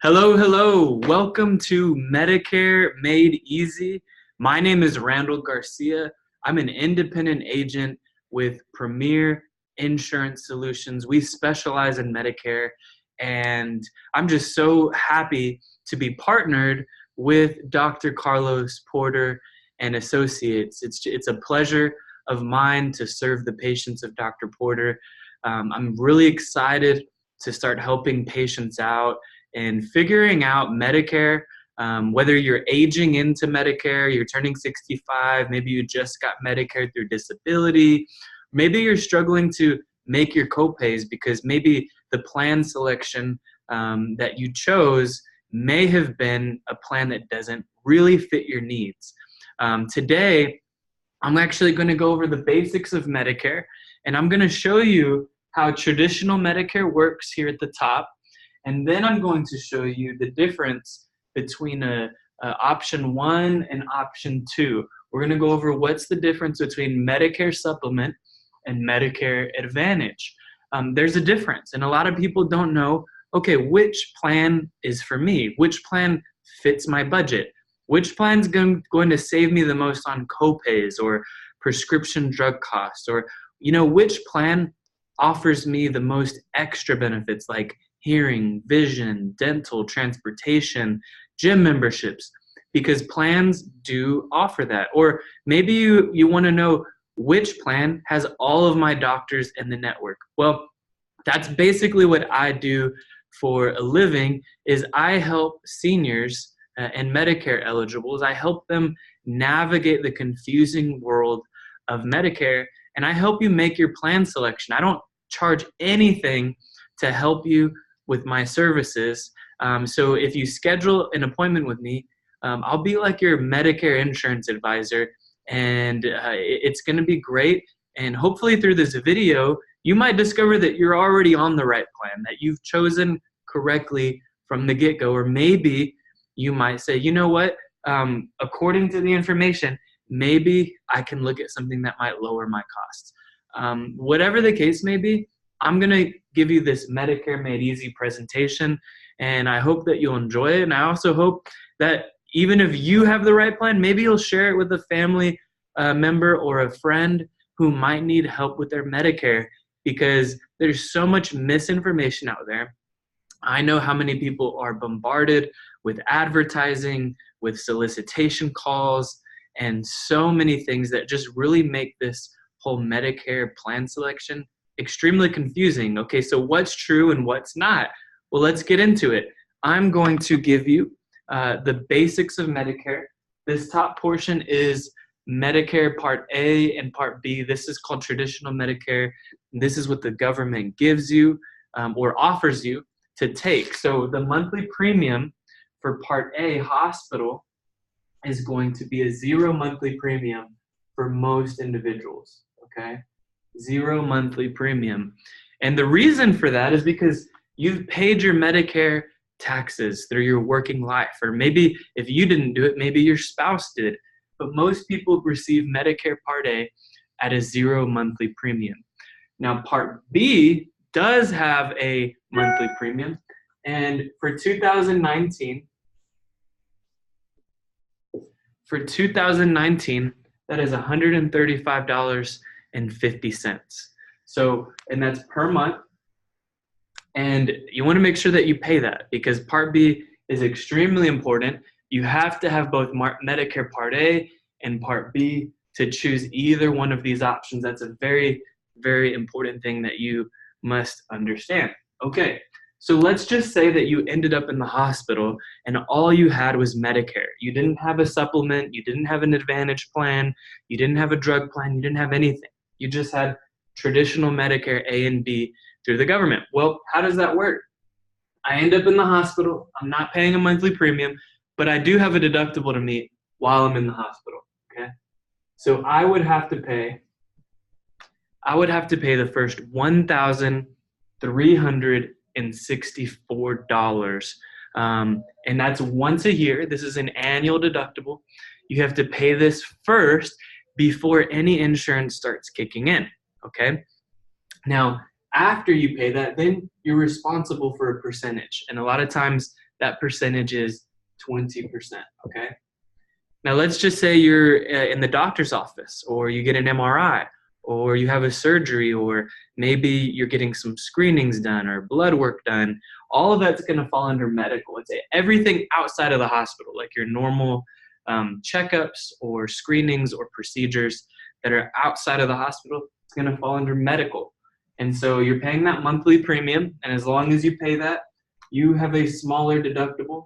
Hello, hello. Welcome to Medicare Made Easy. My name is Randall Garcia. I'm an independent agent with Premier Insurance Solutions. We specialize in Medicare, and I'm just so happy to be partnered with Dr. Carlos Porter and Associates. It's a pleasure of mine to serve the patients of Dr. Porter. I'm really excited to start helping patients out and figuring out Medicare, whether you're aging into Medicare, you're turning 65, maybe you just got Medicare through disability, maybe you're struggling to make your copays because maybe the plan selection that you chose may have been a plan that doesn't really fit your needs. Today, I'm actually going to go over the basics of Medicare, and I'm going to show you how traditional Medicare works here at the top. And then I'm going to show you the difference between option 1 and option 2. We're going to go over what's the difference between Medicare Supplement and Medicare Advantage. There's a difference, and a lot of people don't know, okay, which plan is for me? Which plan fits my budget? Which plan's going to save me the most on copays or prescription drug costs? Or, which plan offers me the most extra benefits like hearing, vision, dental, transportation, gym memberships, because plans do offer that. Or maybe you want to know which plan has all of my doctors in the network. Well, that's basically what I do for a living, is I help seniors and Medicare eligibles. I help them navigate the confusing world of Medicare, and I help you make your plan selection. I don't charge anything to help you with my services. So if you schedule an appointment with me, I'll be like your Medicare insurance advisor, and it's going to be great. And hopefully through this video, you might discover that you're already on the right plan, that you've chosen correctly from the get-go. Or maybe you might say, you know what, according to the information, maybe I can look at something that might lower my costs. Whatever the case may be, I'm going to give you this Medicare Made Easy presentation, and I hope that you'll enjoy it. And I also hope that even if you have the right plan, maybe you'll share it with a family member or a friend who might need help with their Medicare, because there's so much misinformation out there. I know how many people are bombarded with advertising, with solicitation calls, and so many things that just really make this whole Medicare plan selection extremely confusing. Okay, so what's true and what's not? Well, let's get into it. I'm going to give you the basics of Medicare. This top portion is Medicare Part A and Part B. This is called traditional Medicare. This is what the government gives you or offers you to take. So the monthly premium for Part A, hospital, is going to be a 0 monthly premium for most individuals, okay? 0 monthly premium. And the reason for that is because you've paid your Medicare taxes through your working life, or maybe if you didn't do it, maybe your spouse did. But most people receive Medicare Part A at a 0 monthly premium. Now, Part B does have a monthly premium, and for 2019, that is $135.50. So, and that's per month. And you want to make sure that you pay that, because Part B is extremely important. You have to have both Medicare Part A and Part B to choose either one of these options. That's a very, very important thing that you must understand. Okay, so let's just say that you ended up in the hospital and all you had was Medicare. You didn't have a supplement, you didn't have an Advantage plan, you didn't have a drug plan, you didn't have anything. You just had traditional Medicare A and B through the government. Well, how does that work? I end up in the hospital, I'm not paying a monthly premium, but I do have a deductible to meet while I'm in the hospital, okay? So I would have to pay the first $1,364. And that's once a year. This is an annual deductible. You have to pay this first before any insurance starts kicking in, okay? Now, after you pay that, then you're responsible for a percentage. And a lot of times that percentage is 20%, okay? Now, let's just say you're in the doctor's office, or you get an MRI, or you have a surgery, or maybe you're getting some screenings done or blood work done. All of that's going to fall under medical. It's everything outside of the hospital, like your normal checkups or screenings or procedures that are outside of the hospital, it's going to fall under medical. And so you're paying that monthly premium, and as long as you pay that, you have a smaller deductible.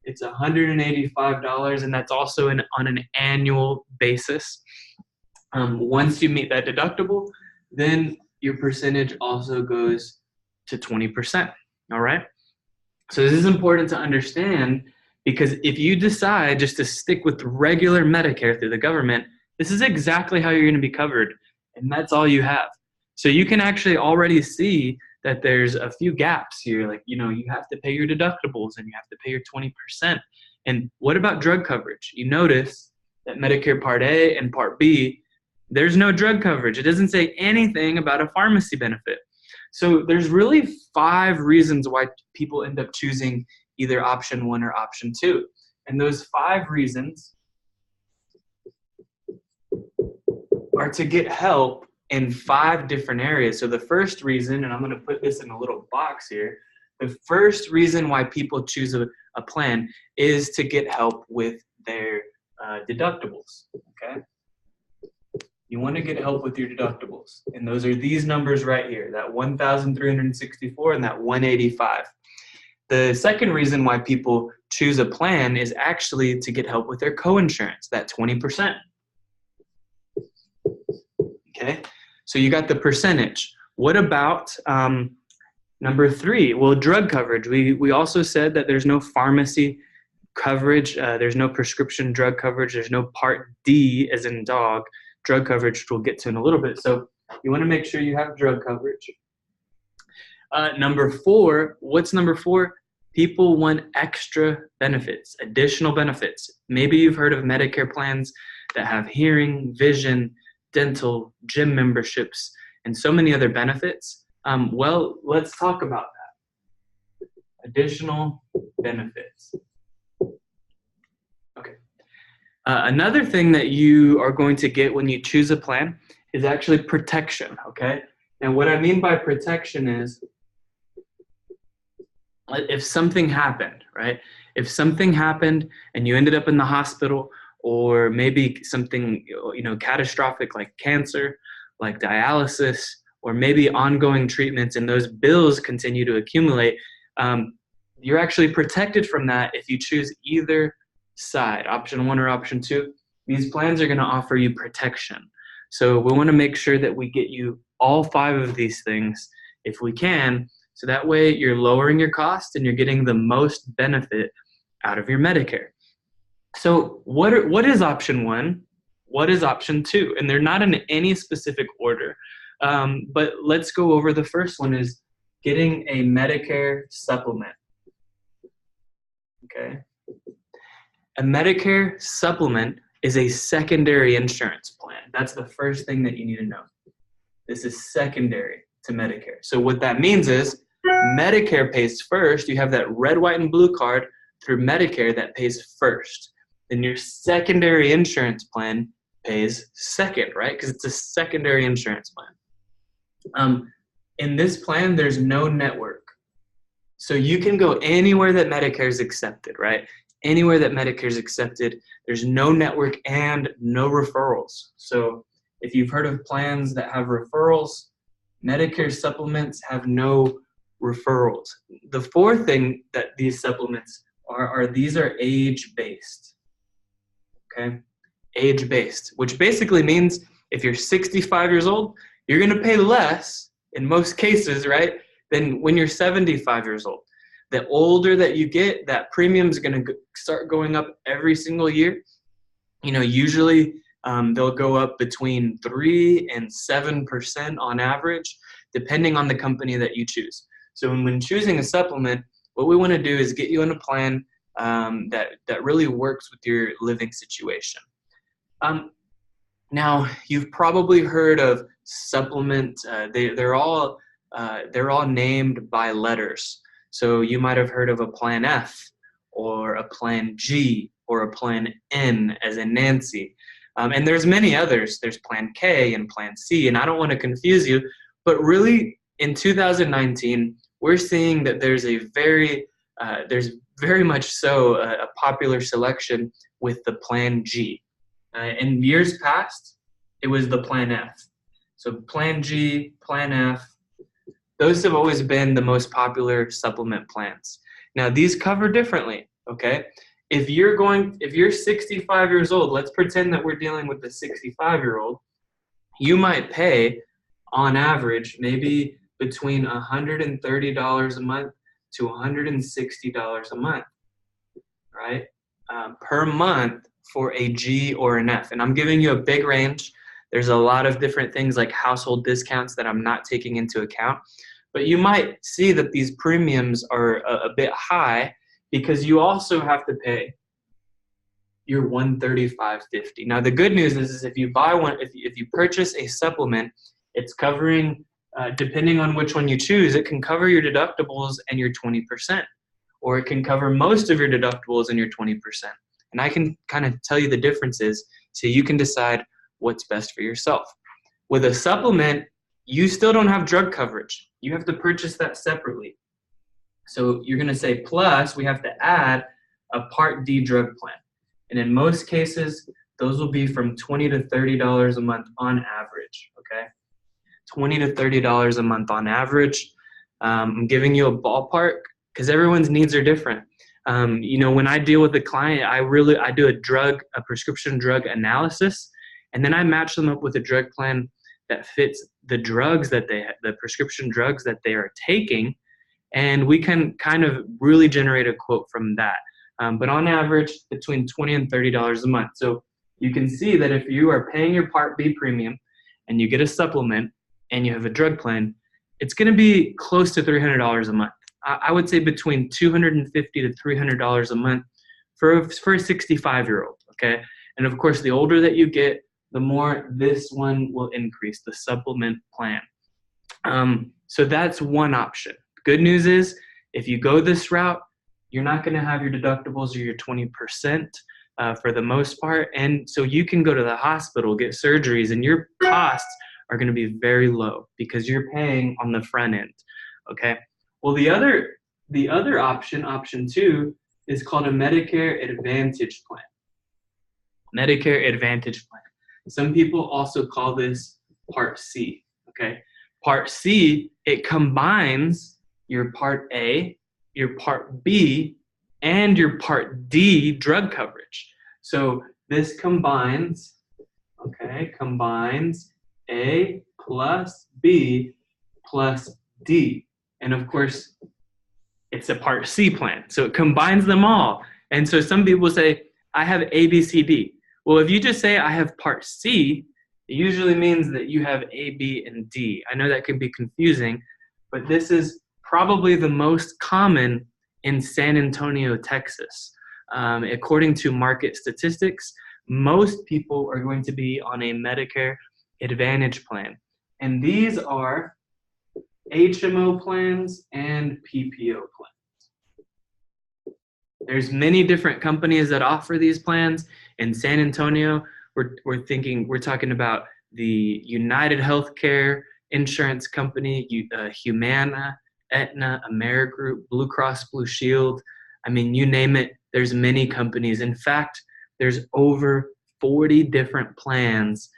It's $185, and that's also on an annual basis. Once you meet that deductible, then your percentage also goes to 20%, all right? So this is important to understand, because if you decide just to stick with regular Medicare through the government, this is exactly how you're going to be covered, and that's all you have. So you can actually already see that there's a few gaps here. Like, you have to pay your deductibles and you have to pay your 20%. And what about drug coverage? You notice that Medicare Part A and Part B, there's no drug coverage. It doesn't say anything about a pharmacy benefit. So there's really 5 reasons why people end up choosing either option 1 or option 2. And those 5 reasons are to get help in 5 different areas. So the first reason, and I'm going to put this in a little box here, the first reason why people choose a plan is to get help with their deductibles, okay? You want to get help with your deductibles, and those are these numbers right here, that 1,364 and that 185. The second reason why people choose a plan is actually to get help with their coinsurance, that 20%. Okay, so you got the percentage. What about number 3? Well, drug coverage. We also said that there's no pharmacy coverage. There's no prescription drug coverage. There's no Part D, as in dog, drug coverage, which we'll get to in a little bit. So you want to make sure you have drug coverage. Number 4, what's number 4? People want extra benefits, additional benefits. Maybe you've heard of Medicare plans that have hearing, vision, dental, gym memberships, and so many other benefits. Well, let's talk about that. Additional benefits. Okay. Another thing that you are going to get when you choose a plan is actually protection, okay? And what I mean by protection is if something happened, right? If something happened and you ended up in the hospital, or maybe something, catastrophic like cancer, like dialysis, or maybe ongoing treatments, and those bills continue to accumulate, you're actually protected from that if you choose either side, option 1 or option 2. These plans are going to offer you protection. So we want to make sure that we get you all 5 of these things if we can, so that way you're lowering your cost and you're getting the most benefit out of your Medicare. So what is option 1? What is option 2? And they're not in any specific order. But let's go over the first one, is getting a Medicare supplement. Okay. A Medicare supplement is a secondary insurance plan. That's the first thing that you need to know. This is secondary to Medicare. So what that means is Medicare pays first. You have that red, white, and blue card through Medicare that pays first. Then your secondary insurance plan pays second, right? Because it's a secondary insurance plan. In this plan, there's no network. So you can go anywhere that Medicare is accepted, right? Anywhere that Medicare is accepted, there's no network and no referrals. So if you've heard of plans that have referrals, Medicare supplements have no referrals. The fourth thing that these supplements are these are age-based, okay? Age-based, which basically means if you're 65 years old, you're gonna pay less in most cases, right, than when you're 75 years old. The older that you get, that premium is going to start going up every single year. Usually they'll go up between 3 and 7% on average, depending on the company that you choose. So when choosing a supplement, what we want to do is get you on a plan that really works with your living situation. Now, you've probably heard of supplements. They're all named by letters. So you might have heard of a Plan F or a Plan G or a Plan N as in Nancy. And there's many others. There's Plan K and Plan C, and I don't want to confuse you, but really in 2019, we're seeing that there's very much so a popular selection with the Plan G. In years past, it was the Plan F. So Plan G, Plan F, those have always been the most popular supplement plans. Now these cover differently, okay? If you're 65 years old, let's pretend that we're dealing with a 65-year-old, you might pay on average maybe between $130 a month to $160 a month, right? Per month for a G or an F. And I'm giving you a big range. There's a lot of different things like household discounts that I'm not taking into account. But you might see that these premiums are a bit high because you also have to pay your $135.50. Now the good news is if you buy one, if you purchase a supplement, it's covering, depending on which one you choose, it can cover your deductibles and your 20%, or it can cover most of your deductibles and your 20%. And I can kind of tell you the differences so you can decide what's best for yourself. With a supplement, you still don't have drug coverage. You have to purchase that separately. So you're going to say, plus we have to add a Part D drug plan. And in most cases, those will be from $20 to $30 a month on average, okay? $20 to $30 a month on average. I'm giving you a ballpark because everyone's needs are different. When I deal with a client, I do a prescription drug analysis, and then I match them up with a drug plan that fits the prescription drugs that they are taking, and we can kind of really generate a quote from that. But on average, between $20 and $30 a month. So you can see that if you are paying your Part B premium and you get a supplement and you have a drug plan, it's going to be close to $300 a month. I would say between $250 to $300 a month for a 65-year-old, okay? And of course, the older that you get, the more this one will increase, the supplement plan. So that's one option. Good news is, if you go this route, you're not going to have your deductibles or your 20% for the most part. And so you can go to the hospital, get surgeries, and your costs are going to be very low because you're paying on the front end, okay? Well, the other option 2, is called a Medicare Advantage plan. Medicare Advantage plan. Some people also call this Part C, okay? Part C, it combines your Part A, your Part B, and your Part D drug coverage. So this combines A plus B plus D. And of course, it's a Part C plan. So it combines them all. And so some people say, I have A, B, C, D. Well, if you just say I have Part C, it usually means that you have A, B, and D. I know that can be confusing, but this is probably the most common in San Antonio, Texas. According to market statistics, most people are going to be on a Medicare Advantage plan. And these are HMO plans and PPO plans. There's many different companies that offer these plans. In San Antonio, we're talking about the United Healthcare Insurance Company, Humana, Aetna, Amerigroup, Blue Cross Blue Shield. I mean, you name it, there's many companies. In fact, there's over 40 different plans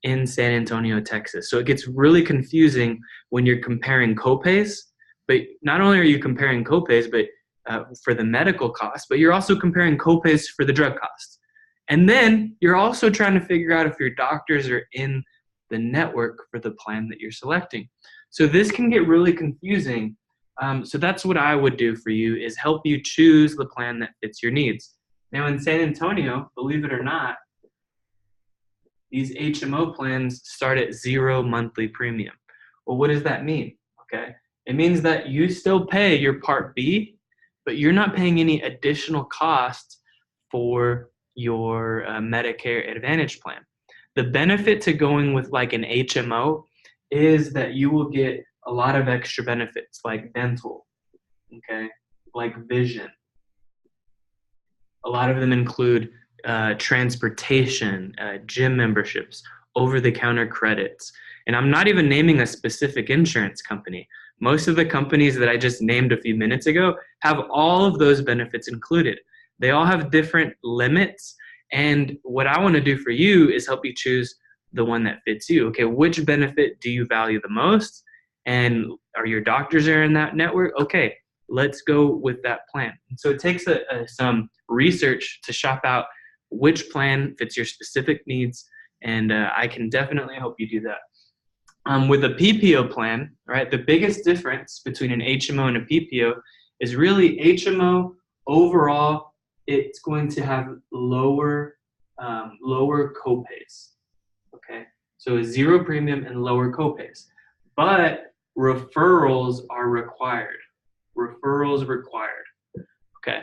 in San Antonio, Texas. So it gets really confusing when you're comparing copays, but not only are you comparing copays, but for the medical costs, but you're also comparing copays for the drug costs. And then you're also trying to figure out if your doctors are in the network for the plan that you're selecting. So this can get really confusing. So that's what I would do for you, is help you choose the plan that fits your needs. Now in San Antonio, believe it or not, these HMO plans start at 0 monthly premium. Well, what does that mean? Okay, it means that you still pay your Part B, but you're not paying any additional costs for your Medicare Advantage plan. The benefit to going with like an HMO is that you will get a lot of extra benefits like dental, okay, like vision. A lot of them include transportation, gym memberships, over-the-counter credits. And I'm not even naming a specific insurance company. Most of the companies that I just named a few minutes ago have all of those benefits included. They all have different limits. And what I want to do for you is help you choose the one that fits you. Okay, which benefit do you value the most? And are your doctors are in that network? Okay, let's go with that plan. And so it takes some research to shop out which plan fits your specific needs, and I can definitely help you do that. With a PPO plan, right, the biggest difference between an HMO and a PPO is really HMO overall, it's going to have lower copays, okay? So a zero premium and lower copays, but referrals are required. Referrals required, okay?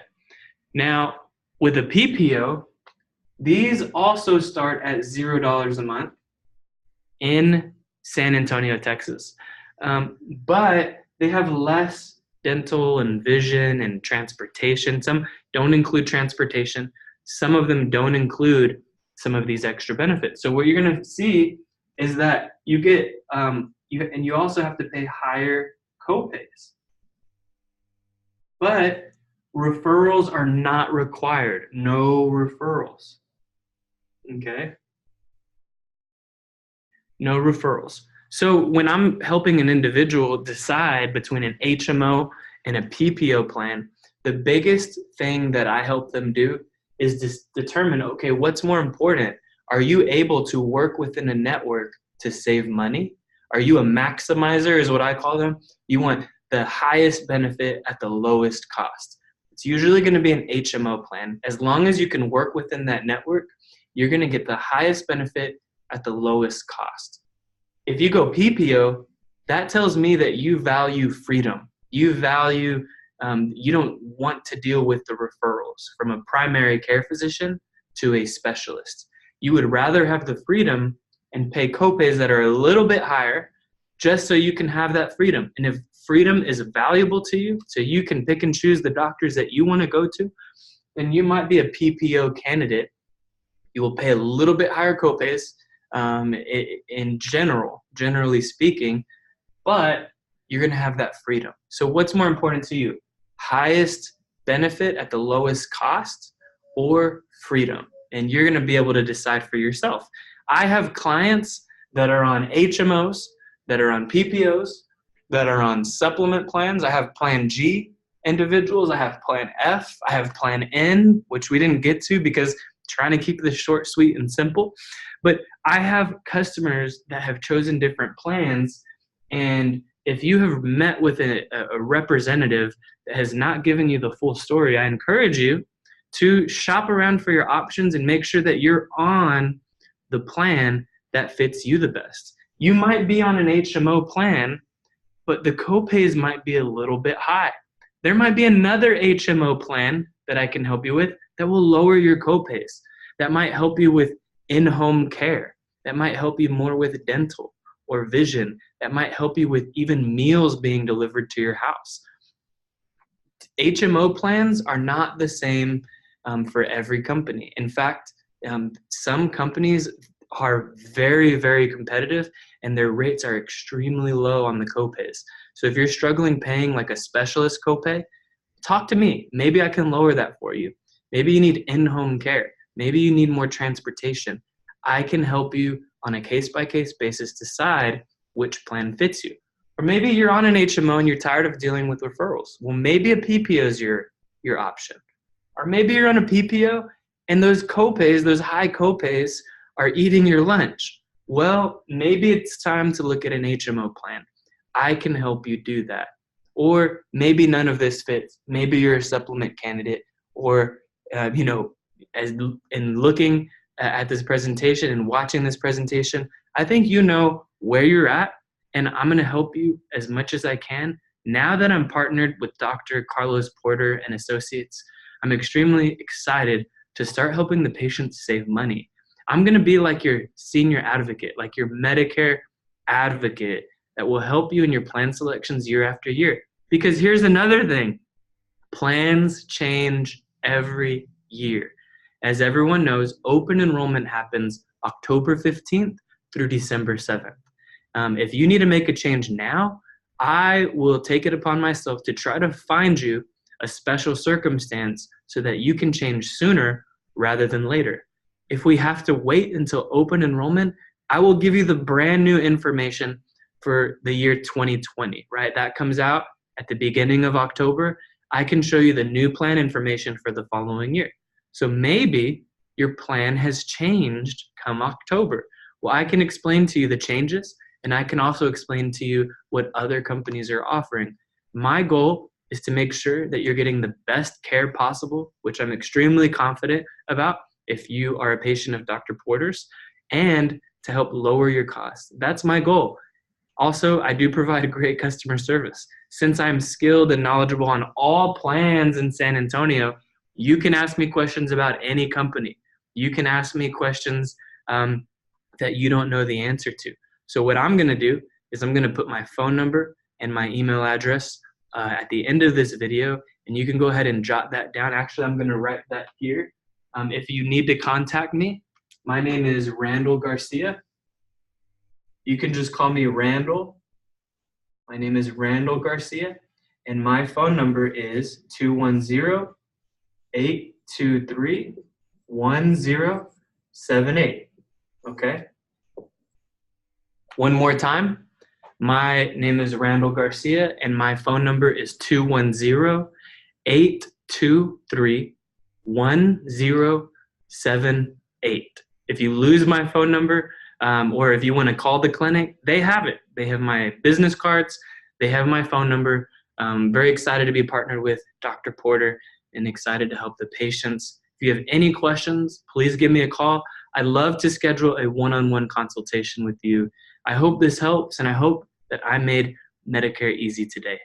Now, with a PPO, these also start at $0 a month in San Antonio, Texas. But they have less dental and vision and transportation. Some don't include transportation. Some of them don't include some of these extra benefits. So what you're going to see is that you get, you also have to pay higher copays. But referrals are not required. No referrals. Okay? No referrals. So when I'm helping an individual decide between an HMO and a PPO plan, the biggest thing that I help them do is determine, okay, what's more important? Are you able to work within a network to save money? Are you a maximizer, is what I call them? You want the highest benefit at the lowest cost. It's usually going to be an HMO plan. As long as you can work within that network, you're going to get the highest benefit at the lowest cost. If you go PPO, that tells me that you value freedom. You value, you don't want to deal with the referrals from a primary care physician to a specialist. You would rather have the freedom and pay copays that are a little bit higher just so you can have that freedom. And if freedom is valuable to you, so you can pick and choose the doctors that you want to go to, then you might be a PPO candidate. You will pay a little bit higher copays in generally speaking, but you're going to have that freedom. So what's more important to you? Highest benefit at the lowest cost or freedom? And you're going to be able to decide for yourself. I have clients that are on HMOs, that are on PPOs, that are on supplement plans. I have Plan G individuals. I have Plan F. I have Plan N, which we didn't get to because trying to keep this short, sweet, and simple. But I have customers that have chosen different plans, and if you have met with a representative that has not given you the full story, I encourage you to shop around for your options and make sure that you're on the plan that fits you the best. You might be on an HMO plan, but the copays might be a little bit high. There might be another HMO plan that I can help you with that will lower your copays, that might help you with in-home care, that might help you more with dental or vision, that might help you with even meals being delivered to your house. HMO plans are not the same for every company. In fact, some companies are very, very competitive and their rates are extremely low on the copays. So if you're struggling paying like a specialist copay, talk to me. Maybe I can lower that for you. Maybe you need in-home care. Maybe you need more transportation. I can help you on a case-by-case basis decide which plan fits you. Or maybe you're on an HMO and you're tired of dealing with referrals. Well, maybe a PPO is your option. Or maybe you're on a PPO and those copays, those high copays, are eating your lunch. Well, maybe it's time to look at an HMO plan. I can help you do that. Or maybe none of this fits. Maybe you're a supplement candidate, or as in looking at this presentation and watching this presentation, I think you know where you're at, and I'm going to help you as much as I can. Now that I'm partnered with Dr. Carlos Porter and Associates, I'm extremely excited to start helping the patients save money. I'm going to be like your senior advocate, like your Medicare advocate that will help you in your plan selections year after year. Because here's another thing. Plans change every year. As everyone knows, open enrollment happens October 15th through December 7th. If you need to make a change now, I will take it upon myself to try to find you a special circumstance so that you can change sooner rather than later. If we have to wait until open enrollment, I will give you the brand new information for the year 2020, right? That comes out at the beginning of October. I can show you the new plan information for the following year. So maybe your plan has changed come October. Well, I can explain to you the changes, and I can also explain to you what other companies are offering. My goal is to make sure that you're getting the best care possible, which I'm extremely confident about if you are a patient of Dr. Porter's, and to help lower your costs. That's my goal. Also, I do provide great customer service. Since I'm skilled and knowledgeable on all plans in San Antonio, you can ask me questions about any company. You can ask me questions that you don't know the answer to. So what I'm going to do is I'm going to put my phone number and my email address at the end of this video, and you can go ahead and jot that down. Actually, I'm going to write that here. If you need to contact me, my name is Randall Garcia. You can just call me Randall. My name is Randall Garcia, and my phone number is 210-823-1078. Okay? One more time. My name is Randall Garcia, and my phone number is 210-823-1078. If you lose my phone number, or if you want to call the clinic, they have it. They have my business cards. They have my phone number. Very excited to be partnered with Dr. Porter and excited to help the patients. If you have any questions, please give me a call. I'd love to schedule a one-on-one consultation with you. I hope this helps, and I hope that I made Medicare easy today.